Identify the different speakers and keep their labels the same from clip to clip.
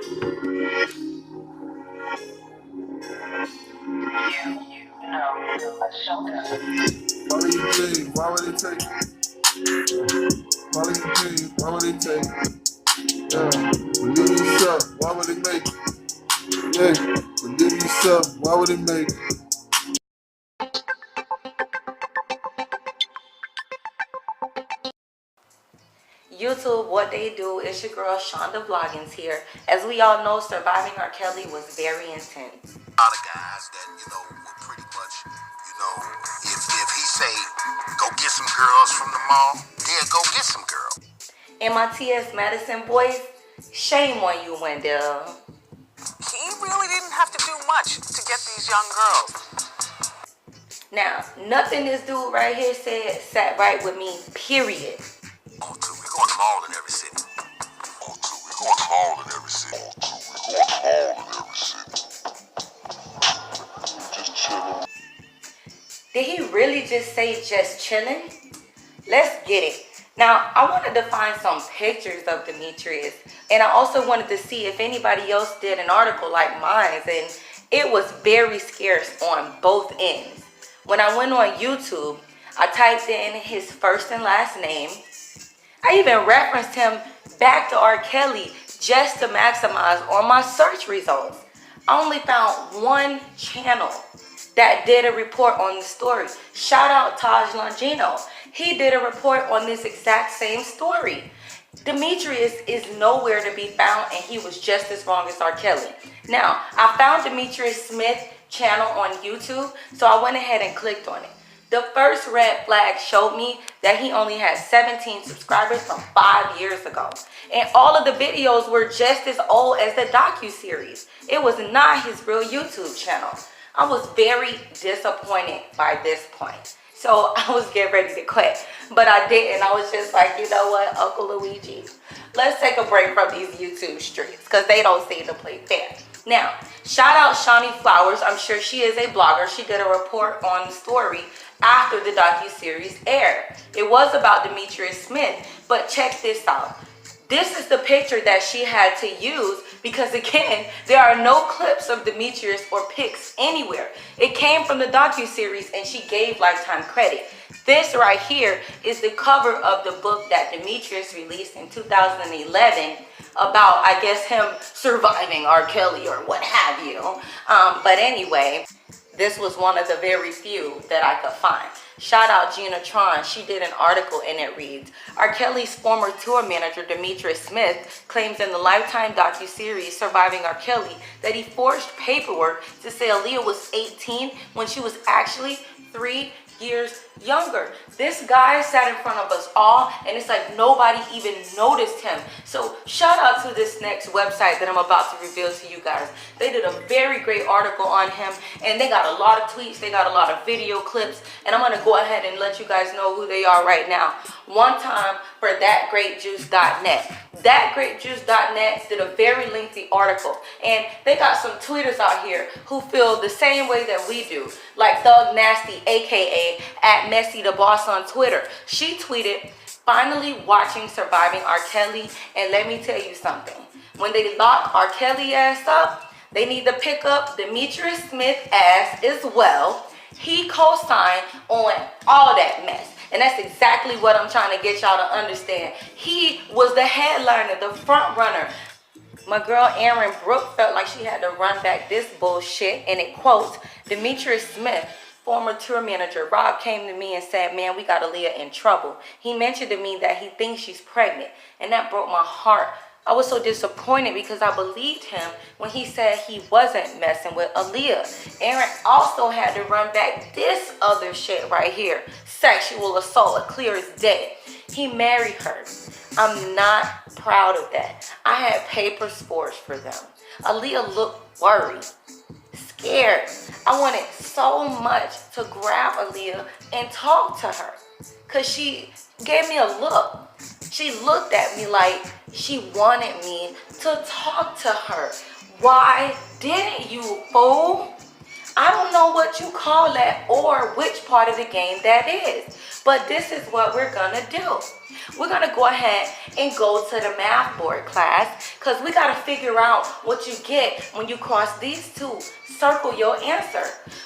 Speaker 1: Follow your dreams, why would it take? Follow your dreams, why would it take? Yeah, believe in yourself, why would it make? Yeah, believe in yourself, why would it make?
Speaker 2: YouTube, what they do, is your girl Shonda Vloggins here. As we all know, surviving R. Kelly was very intense.
Speaker 3: A lot of guys that, will pretty much, if he say, go get some girls from the mall, yeah, go get some girls.
Speaker 2: And my T.S. Madison boys, shame on you, Wendell.
Speaker 4: He really didn't have to do much to get these young girls.
Speaker 2: Now, nothing this dude right here said sat right with me, period.
Speaker 3: Oh, too, we go to the mall in every city. Oh, too, we go to the mall in every city. Oh, too, we go to the mall in every city. Just chilling.
Speaker 2: Did he really just say just chilling? Let's get it. Now, I wanted to find some pictures of Demetrius, and I also wanted to see if anybody else did an article like mine, and it was very scarce on both ends. When I went on YouTube, I typed in his first and last name. I even referenced him back to R. Kelly just to maximize on my search results. I only found one channel that did a report on the story. Shout out Taj Longino. He did a report on this exact same story. Demetrius is nowhere to be found, and he was just as wrong as R. Kelly. Now, I found Demetrius Smith channel on YouTube, so I went ahead and clicked on it. The first red flag showed me that he only had 17 subscribers from 5 years ago. And all of the videos were just as old as the docuseries. It was not his real YouTube channel. I was very disappointed by this point. So I was getting ready to quit. But I didn't. I was just like, you know what, Uncle Luigi, let's take a break from these YouTube streets because they don't seem to play fair. Now, shout out Shawnee Flowers. I'm sure she is a blogger. She did a report on the story after the docuseries aired. It was about Demetrius Smith, but check this out. This is the picture that she had to use because, again, there are no clips of Demetrius or pics anywhere. It came from the docuseries, and she gave Lifetime credit. This right here is the cover of the book that Demetrius released in 2011 about, I guess, him surviving R. Kelly or what have you. But anyway, this was one of the very few that I could find. Shout out Gina Tron. She did an article and it reads, R. Kelly's former tour manager Demetrius Smith claims in the Lifetime docuseries Surviving R. Kelly that he forged paperwork to say Aaliyah was 18 when she was actually 3 years younger. This guy sat in front of us all, and it's like nobody even noticed him. So shout out to this next website that I'm about to reveal to you guys. They did a very great article on him, and they got a lot of tweets, they got a lot of video clips, and I'm gonna go ahead and let you guys know who they are right now. One time for thatgreatjuice.net. Thatgreatjuice.net did a very lengthy article, and they got some tweeters out here who feel the same way that we do, like Thug Nasty, aka @Messy the Boss on Twitter. She tweeted, finally watching Surviving R. Kelly, and let me tell you something. When they lock R. Kelly ass up, they need to pick up Demetrius Smith ass as well. He co-signed on all that mess. And that's exactly what I'm trying to get y'all to understand. He was the headliner, the front runner. My girl Aaron Brooke felt like she had to run back this bullshit, and it quotes, Demetrius Smith, former tour manager, Rob came to me and said, man, we got Aaliyah in trouble. He mentioned to me that he thinks she's pregnant, and that broke my heart. I was so disappointed because I believed him when he said he wasn't messing with Aaliyah. Aaron also had to run back this other shit right here. Sexual assault, clear as day. He married her. I'm not proud of that. I had paper sports for them. Aaliyah looked worried, scared. I wanted so much to grab Aaliyah and talk to her because she gave me a look. She looked at me like she wanted me to talk to her. Why didn't you, fool? I don't know what you call that or which part of the game that is. But this is what we're gonna do. We're gonna go ahead and go to the math board class because we gotta figure out what you get when you cross these two. Circle your answer.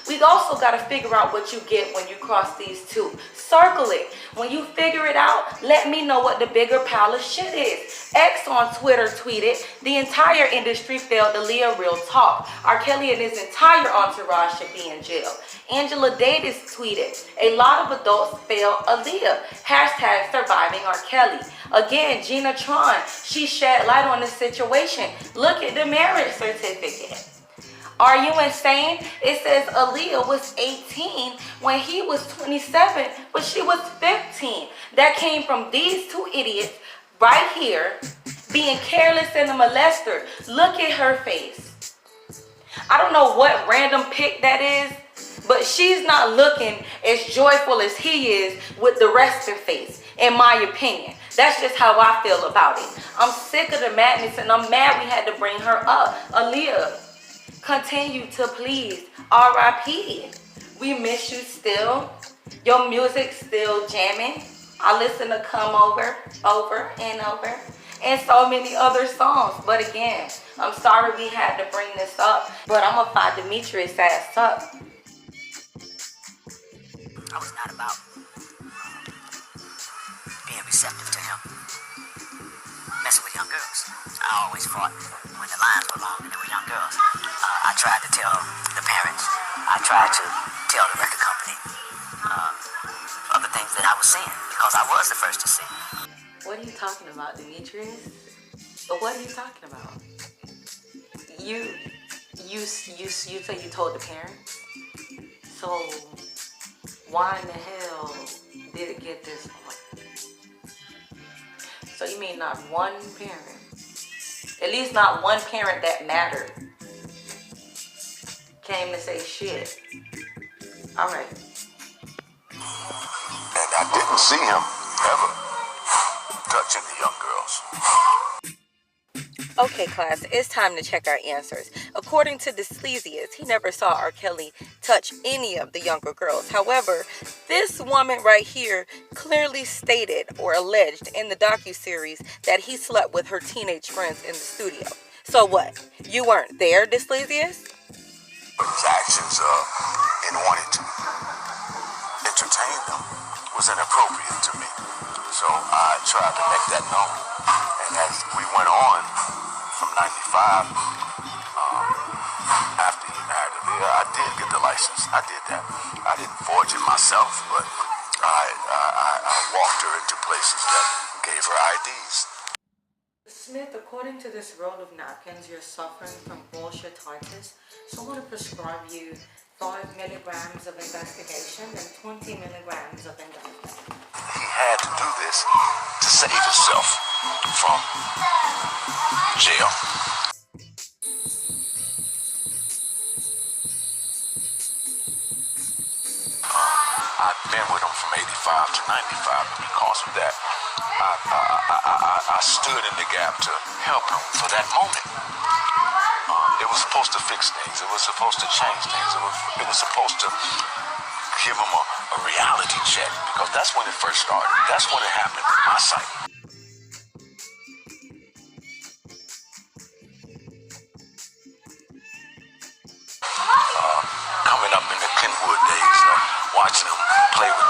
Speaker 2: We also gotta figure out what you get when you cross these two. Circle it. When you figure it out, let me know what the bigger pile of shit is. X on Twitter tweeted, the entire industry failed Aaliyah real talk. R. Kelly and his entire entourage should be in jail. Angela Davis tweeted, a lot of adults fail Aaliyah. Hashtag surviving R. Kelly. Again, Gina Tron, she shed light on the situation. Look at the marriage certificate. Are you insane? It says Aaliyah was 18 when he was 27, but she was 15. That came from these two idiots right here being careless and a molester. Look at her face. I don't know what random pic that is, but she's not looking as joyful as he is with the resting face, in my opinion. That's just how I feel about it. I'm sick of the madness and I'm mad we had to bring her up. Aaliyah, continue to please. R.I.P. We miss you still. Your music still jamming. I listen to Come Over, Over and Over, and so many other songs. But again, I'm sorry we had to bring this up, but I'm gonna fire Demetrius' ass up.
Speaker 5: I was not about being receptive to him messing with young girls. I always fought when the lines were long and there were young girls. I tried to tell the parents. I tried to tell the record company of the things that I was seeing because I was the first to see.
Speaker 2: What are you talking about, Demetrius? What are you talking about? You say you told the parents? So why in the hell did it get this far? So you mean not one parent? At least not one parent that mattered came to say shit. All right.
Speaker 3: And I didn't see him ever touching the young girls.
Speaker 2: Okay, class, it's time to check our answers. According to the sleaziest, he never saw R. Kelly touch any of the younger girls. However, this woman right here clearly stated or alleged in the docuseries that he slept with her teenage friends in the studio. So what? You weren't there, the sleaziest?
Speaker 3: His actions in wanting to entertain them was inappropriate to me. So I tried to make that known. And as we went on from 95, after he married Aaliyah, I did get the license. I did that. I didn't forge it myself, but I walked her into places that gave her IDs.
Speaker 2: Smith, according to this roll of napkins, you're suffering from bullshit-itis. So I'm going to prescribe you 5 milligrams of investigation and 20 milligrams of indictment.
Speaker 3: He had to do this to save himself from jail. I've been with him from 85 to 95, and because of that, I stood in the gap to help him for that moment. It was supposed to fix things. It was supposed to change things. It was supposed to give him a reality check, because that's when it first started. That's when it happened in my sight. Coming up in the Kenwood days, watching him play with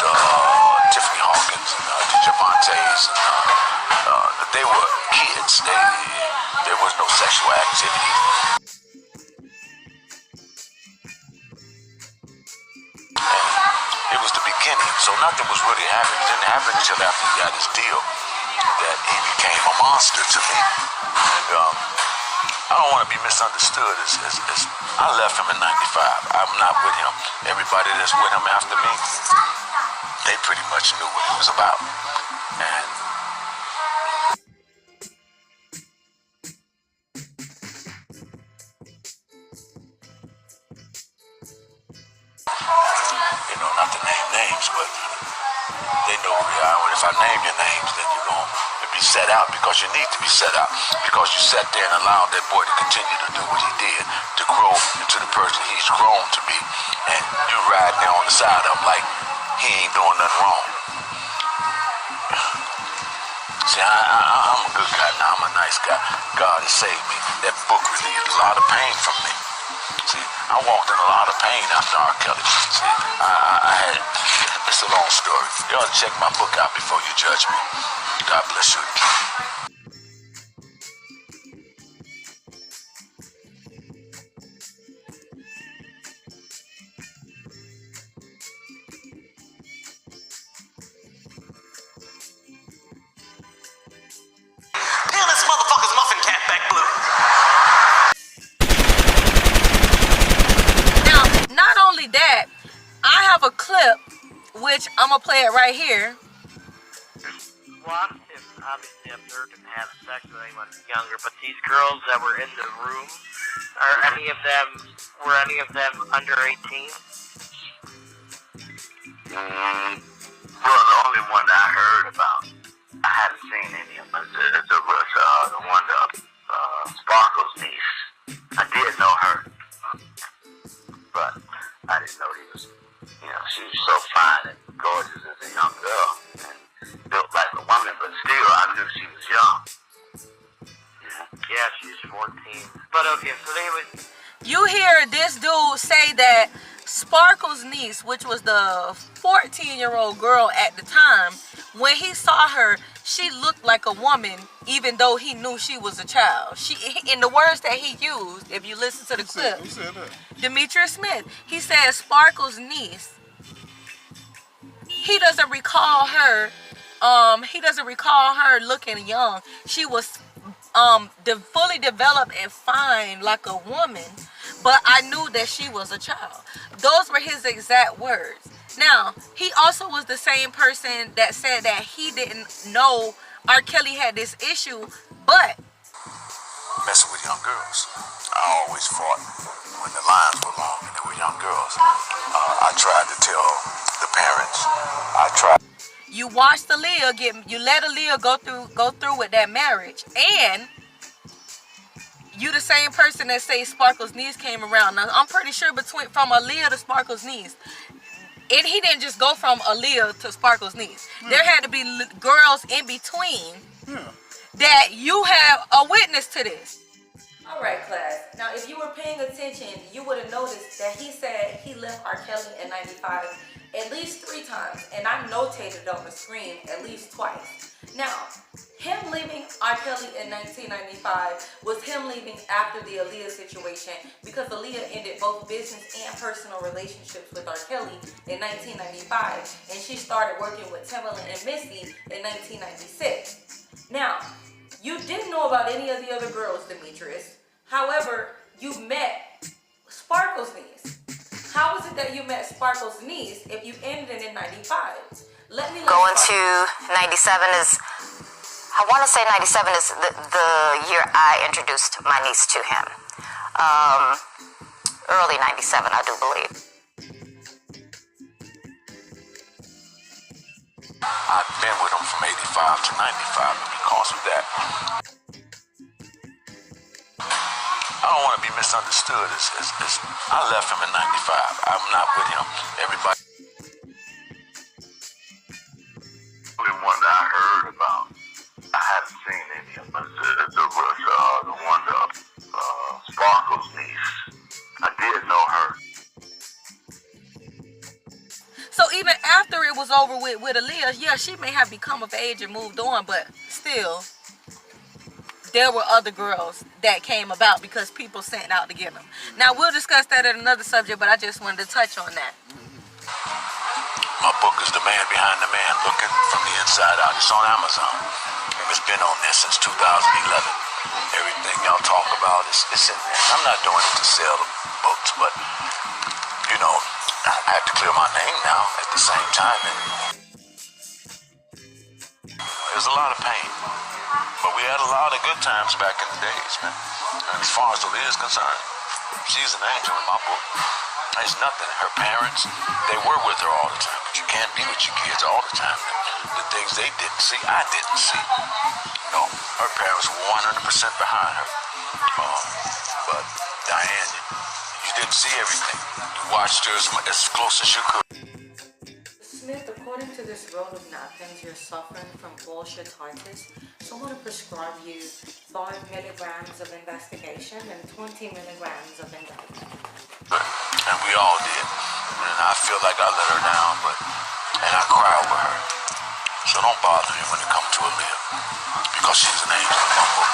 Speaker 3: Tiffany Hawkins and the Javantes, and they were kids. There was no sexual activity. It was the beginning, so nothing was really happening. It didn't happen until after he got his deal that he became a monster to me. And I don't want to be misunderstood as I left him in 95. I'm not with him. Everybody that's with him after me, they pretty much knew what he was about. And not to name names, but they know who we are. And if I name your names, then you're going to be set out because you need to be set out. Because you sat there and allowed that boy to continue to do what he did, to grow into the person he's grown to be. And you ride there on the side of him like he ain't doing nothing wrong. See, I'm a good guy now. I'm a nice guy. God has saved me. That book relieved a lot of pain from me. See, I walked in a lot of pain after R. Kelly. See, I had, it's a long story. You ought to check my book out before you judge me. God bless you.
Speaker 5: Peel this motherfucker's muffin cap back blue.
Speaker 2: Now, not only that, I have a clip, which I'm going to play it right here.
Speaker 6: Watched him obviously observed him have sex with anyone younger, but these girls that were in the room, were any of them under 18?
Speaker 3: Well, the only one that I heard about, I haven't seen any of them. The one, Sparkle's niece. I did know her, but I didn't know he was, she was so fine and gorgeous as a young girl, and built like a woman, but still, I knew she was young.
Speaker 6: Yeah, she's 14. But okay, so they would.
Speaker 2: You hear this dude say that Sparkle's niece, which was the 14-year-old girl at the time, when he saw her, she looked like a woman, even though he knew she was a child. In the words that he used, if you listen to the clip,
Speaker 1: Who said that?
Speaker 2: Demetrius Smith, he said Sparkle's niece, he doesn't recall her looking young. She was fully developed and fine like a woman, but I knew that she was a child. Those were his exact words. Now, he also was the same person that said that he didn't know R. Kelly had this issue, but
Speaker 3: Messing with young girls. I always fought when the lines were long and they were young girls. I tried to tell the parents.
Speaker 2: you watched Aaliyah you let Aaliyah go through with that marriage, and you the same person that say Sparkle's niece came around. Now, I'm pretty sure from Aaliyah to Sparkle's niece, and he didn't just go from Aaliyah to Sparkle's niece. There had to be girls in between that you have a witness to this. All right, class. Now, if you were paying attention, you would have noticed that he said he left R. Kelly in 95 at least 3 times, and I notated on the screen at least twice. Now, him leaving R. Kelly in 1995 was him leaving after the Aaliyah situation, because Aaliyah ended both business and personal relationships with R. Kelly in 1995, and she started working with Timbaland and Missy in 1996. Now, you didn't know about any of the other girls, Demetrius. However, you met Sparkle's niece. How was it that you met Sparkle's niece if you ended in 95?
Speaker 7: Going to 97 is, I want to say 97 is the year I introduced my niece to him. Early 97, I do believe.
Speaker 3: I've been with him from 85 to 95, and because of that, I don't want to be misunderstood. I left him in 95. I'm not with him. Everybody. The only one that I heard about, I haven't seen any of them. The one, Sparkle's niece. I did know her.
Speaker 2: So even after it was over with Aaliyah, yeah, she may have become of age and moved on, but still, there were other girls that came about because people sent out to get them. Now, we'll discuss that at another subject, but I just wanted to touch on that.
Speaker 3: My book is The Man Behind the Man, Looking from the Inside Out. It's on Amazon. It's been on there since 2011. Everything y'all talk about is in there. I'm not doing it to sell the books, but, I have to clear my name now at the same time. And there's a lot of pain. But we had a lot of good times back in the days, man. And as far as Aaliyah is concerned, she's an angel in my book. There's nothing. Her parents, they were with her all the time. But you can't be with your kids all the time. The things they didn't see, I didn't see. her parents were 100% behind her. But Diane, you didn't see everything. You watched her as close as you could.
Speaker 2: Smith, according to this roll of napkins, you're suffering from bullshititis. So I'm going to prescribe you 5 milligrams of investigation and 20 milligrams of indictment.
Speaker 3: And we all did. And I feel like I let her down, and I cry over her. So don't bother me when it comes to Aaliyah, because she's an angel in my book.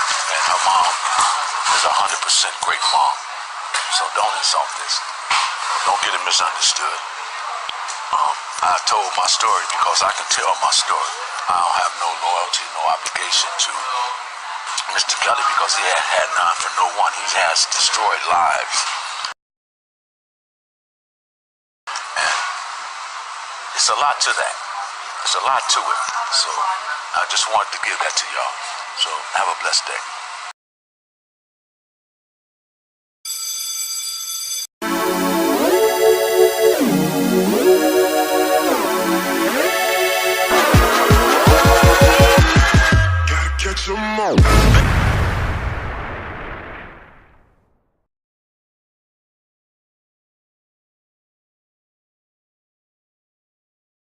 Speaker 3: And her mom is 100% great mom. So don't insult this. Don't get it misunderstood. I told my story because I can tell my story. I don't have no loyalty, no obligation to Mr. Kelly because he had none for no one. He has destroyed lives. And it's a lot to that. It's a lot to it. So I just wanted to give that to y'all. So have a blessed day.